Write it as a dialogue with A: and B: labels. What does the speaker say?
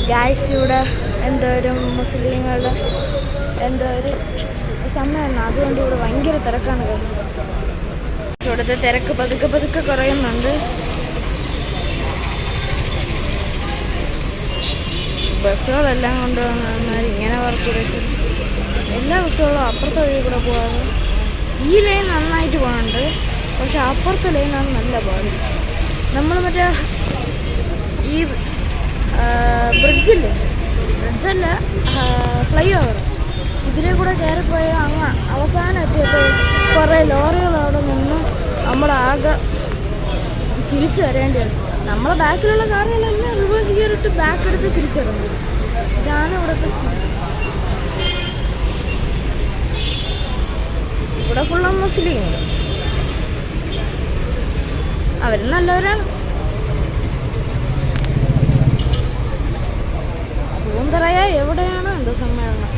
A: Guys ഇവിടെ എന്തോ ഒരു മുസ്ലിങ്ങളുടെ എന്തോ ഒരു സമ്മേളനം, അതുകൊണ്ട് ഇവിടെ ഭയങ്കര തിരക്കാണ് ഗായ്സ്. ഇവിടുത്തെ തിരക്ക് പതുക്കെ പതുക്കെ കുറയുന്നുണ്ട്. ബസ്സുകളെല്ലാം കൊണ്ടുവന്നാൽ ഇങ്ങനെ വർക്ക് വെച്ച് എല്ലാ ബസ്സുകളും അപ്പുറത്തെ വഴി കൂടെ പോകാതെ ഈ ലൈൻ നന്നായിട്ട് പോകുന്നുണ്ട്. പക്ഷെ അപ്പുറത്തെ ലൈനാണ് നല്ല പാട്. നമ്മൾ മറ്റേ ഈ ബ്രിഡ്ജല്ല ഫ്ലൈ ഓവർ ഇതിലെ കൂടെ കയറിപ്പോയ അങ്ങ് അവസാനം എത്തിയപ്പോൾ കുറേ ലോറികൾ അവിടെ നിന്ന് നമ്മളാകെ തിരിച്ചു വരേണ്ടി വരും. നമ്മളെ ബാക്കിലുള്ള കാറുകളെല്ലാം റിവേഴ്സ് കയറിയിട്ട് ബാക്ക് എടുത്ത് തിരിച്ചു വരണം. ഇതാണ് ഇവിടുത്തെ ഇവിടെ ഫുള്ള മുസ്ലിങ്ങൾ. അവർ നല്ലവരാണ്. പൂന്തറയ എവിടെയാണ് എന്തോ സമ്മേളനം.